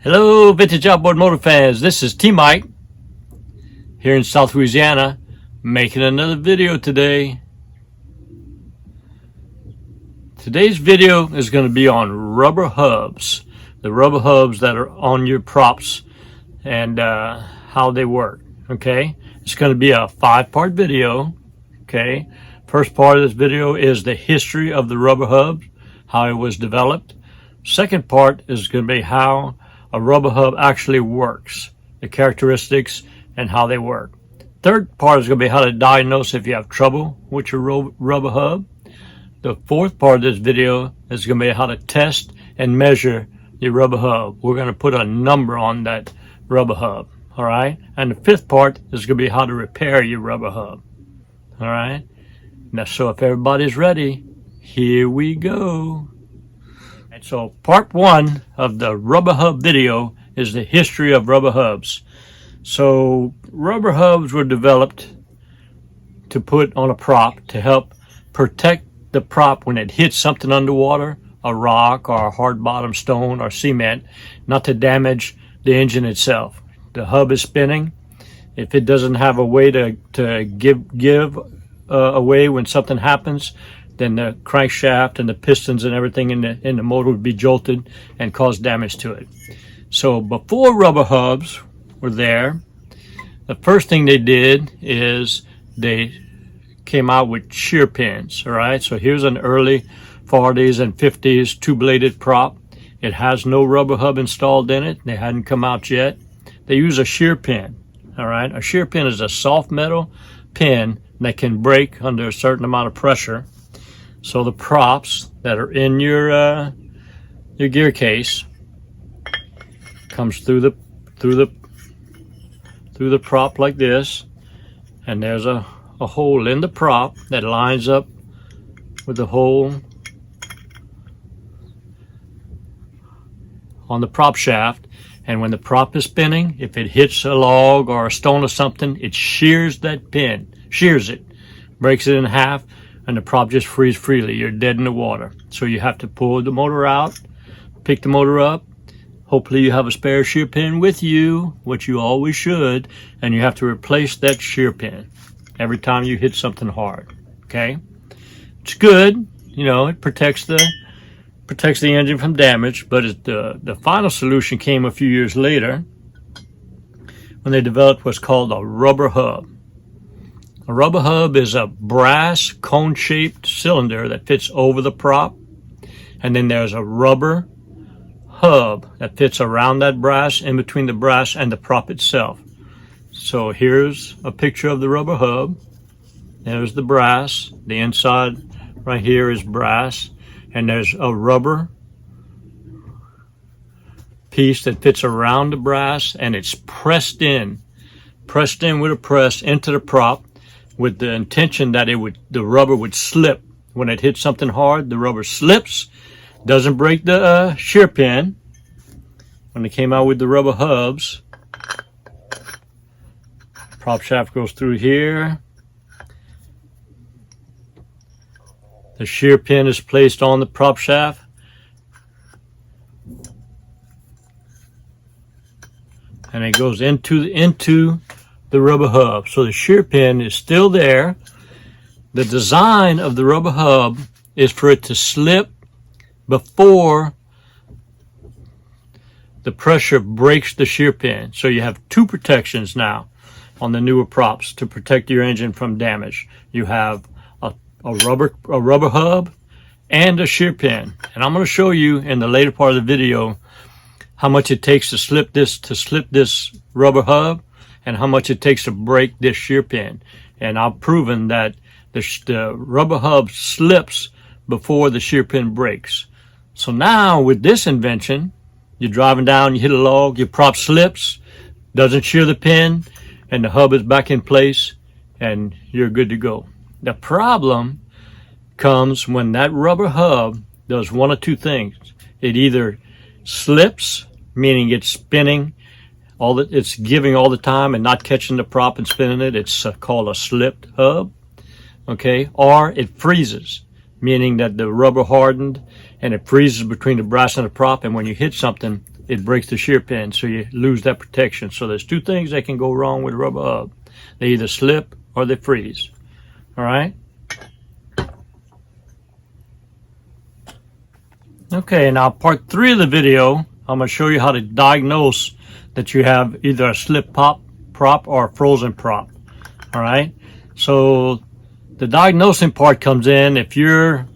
Hello, vintage outboard motor fans. This is T-Mike here in South Louisiana, making another video today. Today's video is going to be on rubber hubs, the rubber hubs that are on your props and how they work. Okay, it's going to be a 5-part video. Okay, first part of this video is the history of the rubber hub, how it was developed. Second part is going to be how a rubber hub actually works, the characteristics and how they work. Third part is going to be how to diagnose if you have trouble with your rubber hub. The fourth part of this video is going to be how to test and measure your rubber hub. We're going to put a number on that rubber hub. All right. And the fifth part is going to be how to repair your rubber hub. All right. Now, so if everybody's ready, here we go. And so part one of the rubber hub video is the history of rubber hubs. So rubber hubs were developed to put on a prop to help protect the prop when it hits something underwater, a rock or a hard bottom stone or cement, not to damage the engine itself. The hub is spinning. If it doesn't have a way to give away when something happens, then the crankshaft and the pistons and everything in the motor would be jolted and cause damage to it. So before rubber hubs were there, the first thing they did is they came out with shear pins. All right, so here's an early 40s and 50s two-bladed prop. It has no rubber hub installed in it. They hadn't come out yet. They use a shear pin. All right, a shear pin is a soft metal pin that can break under a certain amount of pressure. So the props that are in your gear case comes through the prop like this, and there's a hole in the prop that lines up with the hole on the prop shaft. And when the prop is spinning, if it hits a log or a stone or something, it shears that pin, shears it, breaks it in half, and the prop just frees freely. You're dead in the water. So you have to pull the motor out, pick the motor up. Hopefully you have a spare shear pin with you, which you always should, and you have to replace that shear pin every time you hit something hard. Okay? It's good. You know, it protects the engine from damage, but the final solution came a few years later when they developed what's called a rubber hub. A rubber hub is a brass cone-shaped cylinder that fits over the prop, and then there's a rubber hub that fits around that brass, in between the brass and the prop itself. So here's a picture of the rubber hub. There's the brass. The inside right here is brass, and there's a rubber piece that fits around the brass, and it's pressed in with a press into the prop, with the intention that the rubber would slip. When it hits something hard, the rubber slips, doesn't break the shear pin. When they came out with the rubber hubs, prop shaft goes through here. The shear pin is placed on the prop shaft. And it goes into the rubber hub. So the shear pin is still there. The design of the rubber hub is for it to slip before the pressure breaks the shear pin. So you have two protections now on the newer props to protect your engine from damage. You have a rubber hub and a shear pin. And I'm going to show you in the later part of the video how much it takes to slip this rubber hub, and how much it takes to break this shear pin. And I've proven that the rubber hub slips before the shear pin breaks. So now with this invention, you're driving down, you hit a log, your prop slips, doesn't shear the pin, and the hub is back in place, and you're good to go. The problem comes when that rubber hub does one of two things. It either slips, meaning it's spinning, it's giving all the time and not catching the prop and spinning it. It's called a slipped hub. Okay, or it freezes, meaning that the rubber hardened and it freezes between the brass and the prop, and when you hit something, it breaks the shear pin, so you lose that protection. So there's two things that can go wrong with a rubber hub. They either slip or they freeze. All right. Okay, now part 3 of the video, I'm going to show you how to diagnose that you have either a slip prop or a frozen prop. All right. So the diagnosing part comes in if you're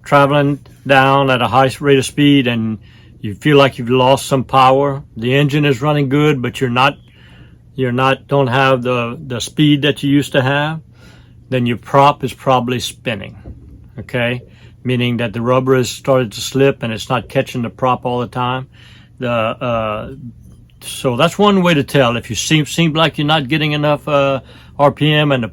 traveling down at a high rate of speed and you feel like you've lost some power. The engine is running good, but don't have the speed that you used to have. Then your prop is probably spinning. Okay, meaning that the rubber has started to slip and it's not catching the prop all the time. So that's one way to tell. If you seem like you're not getting enough RPM and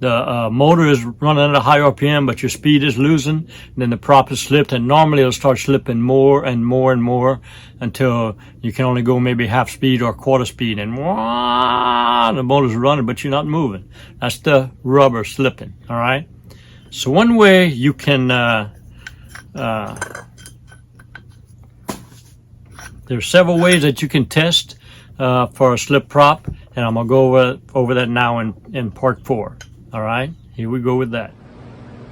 the motor is running at a high RPM, but your speed is losing, then the prop is slipped, and normally it'll start slipping more and more and more until you can only go maybe half speed or quarter speed, and the motor's running, but you're not moving. That's the rubber slipping. All right. So one way you can there's several ways that you can test for a slip prop, and I'm gonna go over that now in part 4. All right, here we go with that.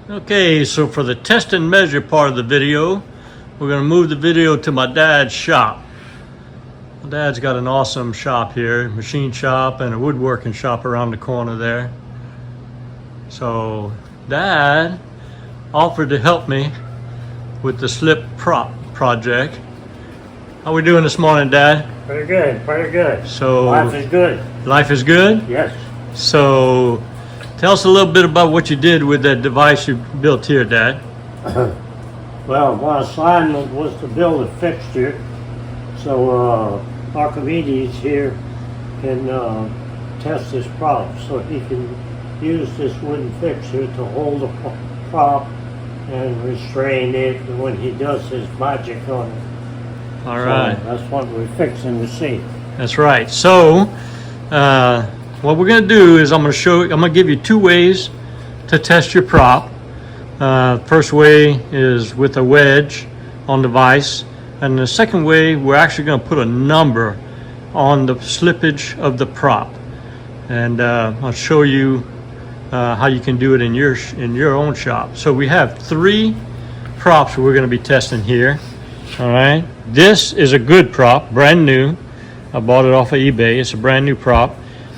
Okay, so for the test and measure part of the video, we're gonna move the video to my dad's shop. My dad's got an awesome shop here, machine shop and a woodworking shop around the corner there. So Dad offered to help me with the slip prop project. How we doing this morning, Dad? Very good, very good. So Life is good. Life is good? Yes. So tell us a little bit about what you did with that device you built here, Dad. Well, my assignment was to build a fixture so Archimedes here can test this prop, so he can use this wooden fixture to hold the prop and restrain it when he does his magic on it. All right. So that's what we're fixing to see. That's right. So what we're going to do is I'm going to give you 2 ways to test your prop. First way is with a wedge on the vise, and the second way we're actually going to put a number on the slippage of the prop, and I'll show you how you can do it in your own shop. So we have 3 props we're going to be testing here. All right, this is a good prop, brand new. I bought it off of eBay. It's a brand new prop.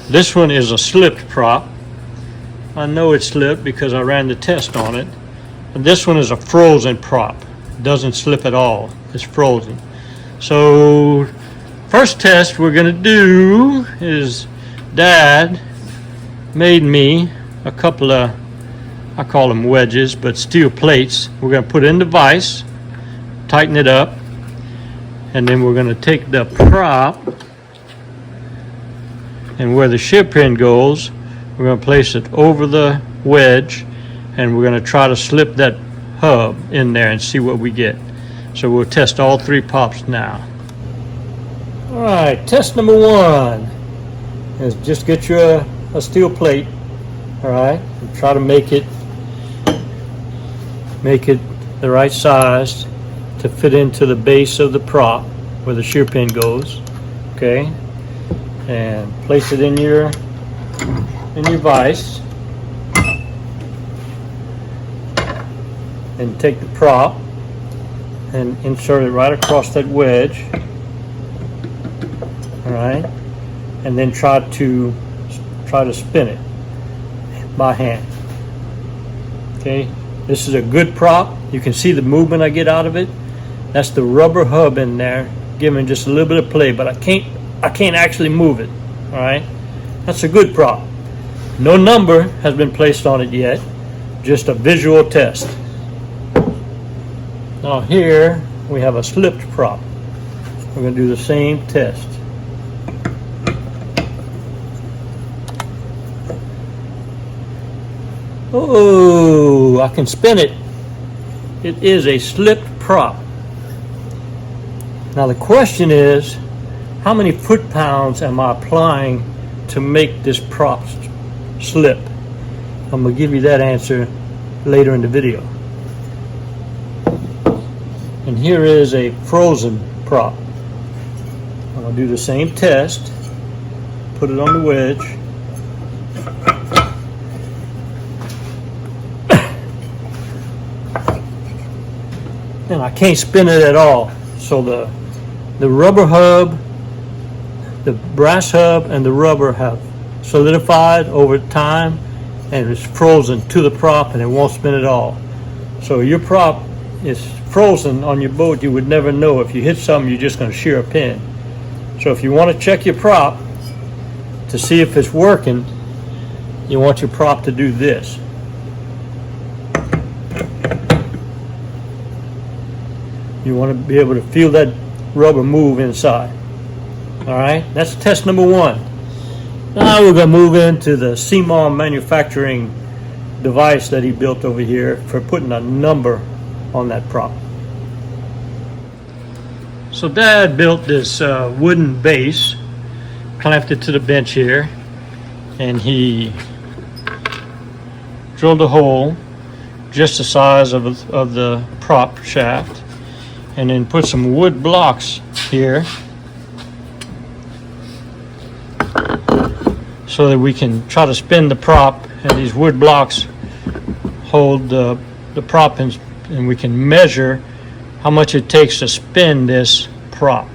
This one is a slipped prop. I know it's slipped because I ran the test on it. And this one is a frozen prop. It doesn't slip at all. It's frozen. So first test we're gonna do is Dad made me a couple of, I call them wedges, but steel plates. We're gonna put in the vise, tighten it up, and then we're going to take the prop, and where the shear pin goes, we're going to place it over the wedge, and we're going to try to slip that hub in there and see what we get. So we'll test all 3 pops now. All right, test number 1 is just get you a steel plate. All right, and try to make it the right size to fit into the base of the prop where the shear pin goes. Okay, and place it in your vise, and take the prop and insert it right across that wedge. All right, and then try to spin it by hand. Okay, this is a good prop. You can see the movement I get out of it. That's the rubber hub in there, giving just a little bit of play, but I can't actually move it. All right, that's a good prop. No number has been placed on it yet, just a visual test. Now here we have a slipped prop. We're going to do the same test. Oh, I can spin it. It is a slipped prop. Now the question is, how many foot-pounds am I applying to make this prop slip? I'm going to give you that answer later in the video. And here is a frozen prop. I'm going to do the same test. Put it on the wedge. And I can't spin it at all. So the rubber hub, the brass hub, and the rubber have solidified over time, and it's frozen to the prop, and it won't spin at all. So your prop is frozen on your boat. You would never know. If you hit something, you're just going to shear a pin. So if you want to check your prop to see if it's working, you want your prop to do this. You want to be able to feel that rubber move inside. All right, that's test number one. Now we're going to move into the CMOM manufacturing device that he built over here for putting a number on that prop. So Dad built this wooden base, clamped it to the bench here, and he drilled a hole just the size of the prop shaft, and then put some wood blocks here so that we can try to spin the prop, and these wood blocks hold the prop, and we can measure how much it takes to spin this prop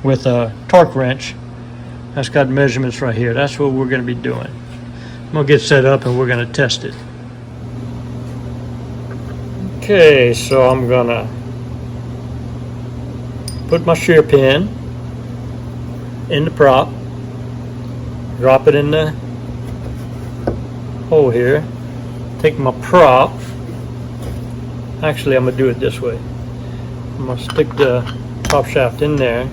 with a torque wrench. That's got measurements right here. That's what we're going to be doing. I'm going to get set up and we're going to test it. Okay, so I'm going to put my shear pin in the prop, drop it in the hole here, take my prop. Actually, I'm going to do it this way. I'm going to stick the prop shaft in there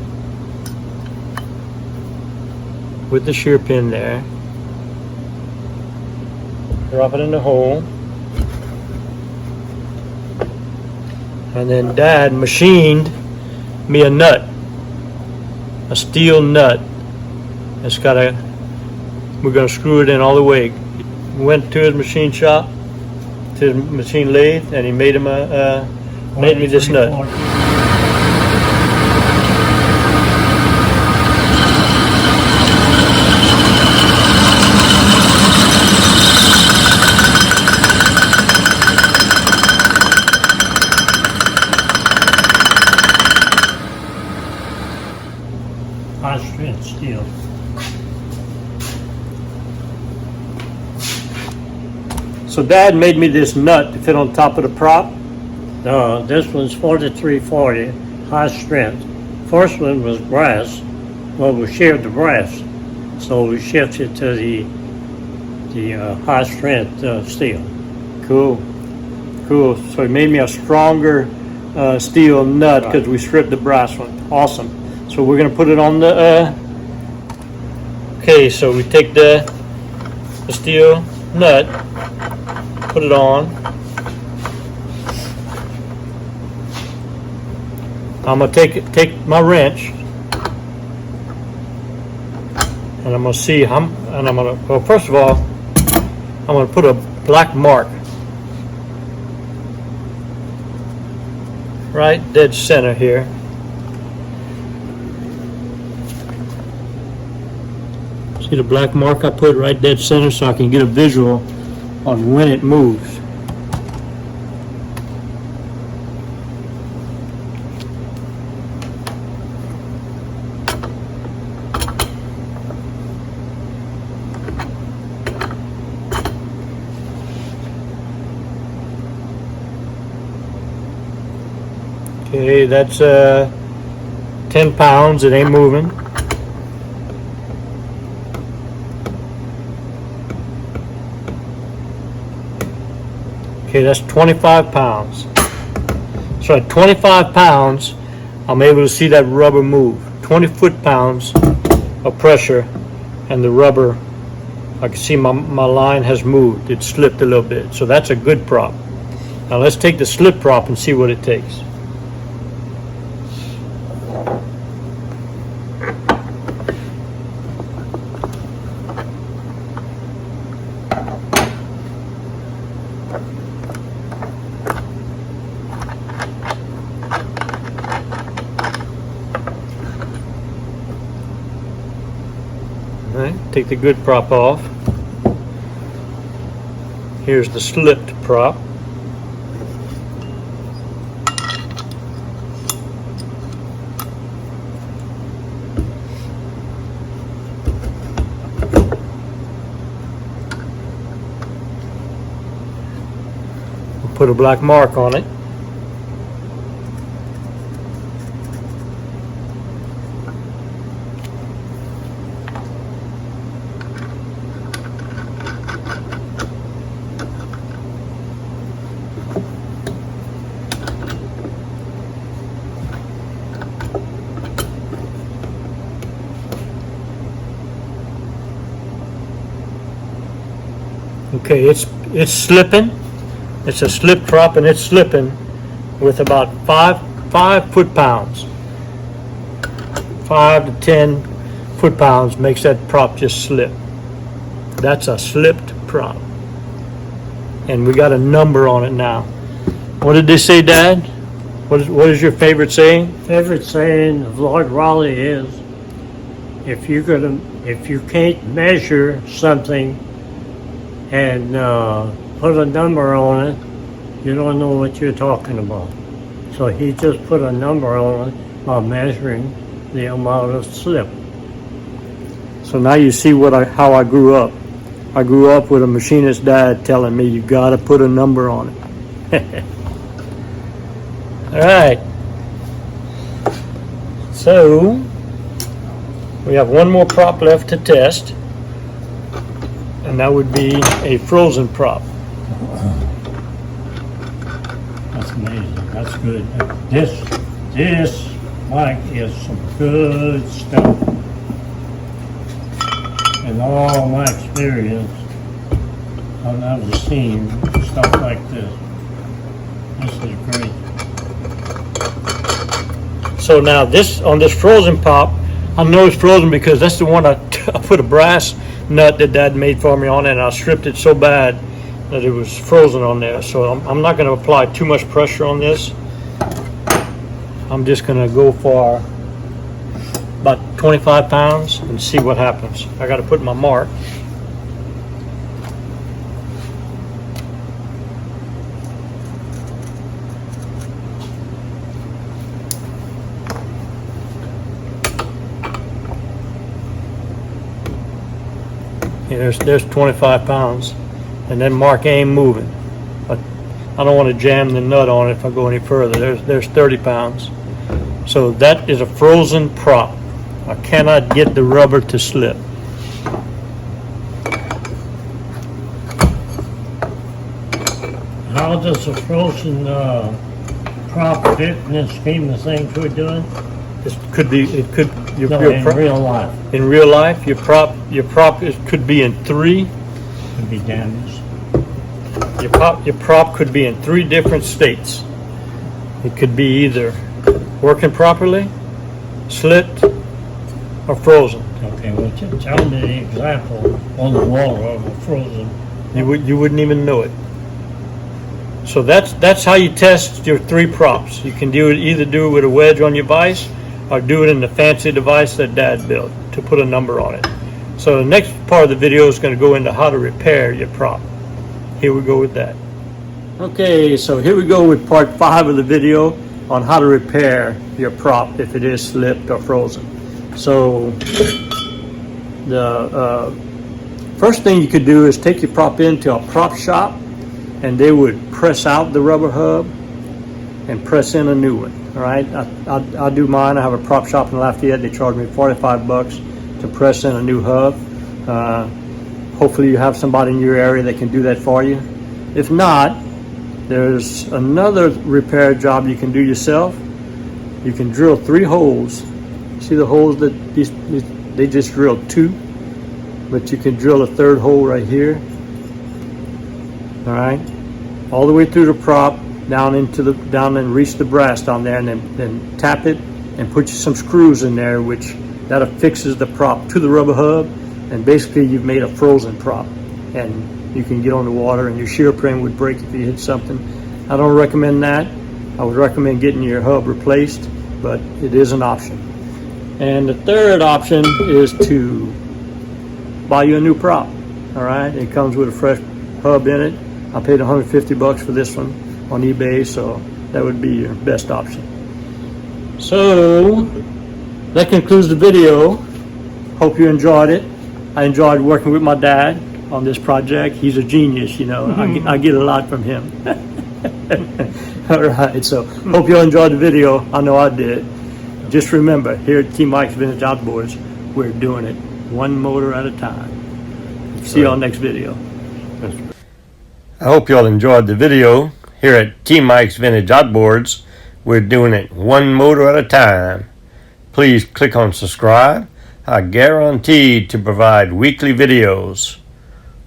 with the shear pin there, drop it in the hole, and then Dad machined me a nut, a steel nut. It's got a, we're going to screw it in all the way. Went to his machine shop, to his machine lathe, and he made him made me this nut. High strength steel. So Dad made me this nut to fit on top of the prop. This one's 4340, high strength. First one was brass. Well, we shared the brass, so we shifted to the high strength steel. Cool, cool. So he made me a stronger steel nut because we stripped the brass one. Awesome. So we're gonna put it on the. Okay, so we take the steel nut, put it on. I'm gonna take my wrench, and I'm gonna see how. And I'm gonna. Well, first of all, I'm gonna put a black mark right dead center here. See the black mark I put right dead center, so I can get a visual on when it moves. Okay, that's 10 pounds. It ain't moving. Okay, that's 25 pounds. So at 25 pounds, I'm able to see that rubber move. 20 foot-pounds of pressure, and the rubber, I can see my line has moved. It slipped a little bit. So that's a good prop. Now let's take the slip prop and see what it takes. All right, take the good prop off. Here's the slipped prop. We'll put a black mark on it. Okay, it's slipping. It's a slip prop and it's slipping with about 5 foot-pounds. 5 to 10 foot-pounds makes that prop just slip. That's a slipped prop. And we got a number on it now. What did they say, Dad? What is your favorite saying? Favorite saying of Lord Raleigh is, if you can't measure something and put a number on it, you don't know what you're talking about. So he just put a number on it by measuring the amount of slip. So now you see how I grew up. I grew up with a machinist dad telling me you got to put a number on it. All right. So we have one more prop left to test, and that would be a frozen prop. That's amazing. That's good. This Mike is some good stuff. In all my experience, I've never seen stuff like this. This is great. So now on this frozen prop, I know it's frozen because that's the one I put a brass nut that Dad made for me on it, and I stripped it so bad that it was frozen on there. So I'm not going to apply too much pressure on this. I'm just going to go for about 25 pounds and see what happens. I got to put my mark. Yeah, there's 25 pounds, and that mark ain't moving. But I don't want to jam the nut on it if I go any further. There's 30 pounds. So that is a frozen prop. I cannot get the rubber to slip. How does a frozen prop fit in the scheme of things we're doing? In real life. In real life, your prop could be in 3. Could be damaged. Your prop could be in 3 different states. It could be either working properly, slipped, or frozen. Okay, well, tell me the example on the water of a frozen. You wouldn't even know it. So that's how you test your 3 props. You can either do it with a wedge on your vise, or do it in the fancy device that Dad built to put a number on it. So the next part of the video is going to go into how to repair your prop. Here we go with that. Okay, so here we go with part 5 of the video on how to repair your prop if it is slipped or frozen. So the first thing you could do is take your prop into a prop shop, and they would press out the rubber hub and press in a new one. All right, I'll do mine. I have a prop shop in Lafayette. They charge me $45 to press in a new hub. Hopefully you have somebody in your area that can do that for you. If not, there's another repair job you can do yourself. You can drill 3 holes. See the holes that they just drilled 2, but you can drill a 3rd hole right here. All right, all the way through the prop, down and reach the brass down there, and then tap it and put some screws in there, which that affixes the prop to the rubber hub, and basically you've made a frozen prop, and you can get on the water and your shear pin would break if you hit something. I don't recommend that. I would recommend getting your hub replaced, but it is an option. And the 3rd option is to buy you a new prop. All right, it comes with a fresh hub in it. I paid $150 for this one on eBay, so that would be your best option. So that concludes the video. Hope you enjoyed it. I enjoyed working with my dad on this project. He's a genius, you know. I get a lot from him. All right, so hope you all enjoyed the video. I know I did. Just remember, here at T. Mike's Vintage Outboards, we're doing it one motor at a time. See you on next video. I hope you all enjoyed the video. Here at T. Mike's Vintage Outboards, we're doing it one motor at a time. Please click on subscribe. I guarantee to provide weekly videos.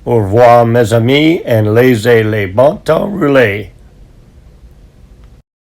Au revoir mes amis, and laissez les bon temps rouler.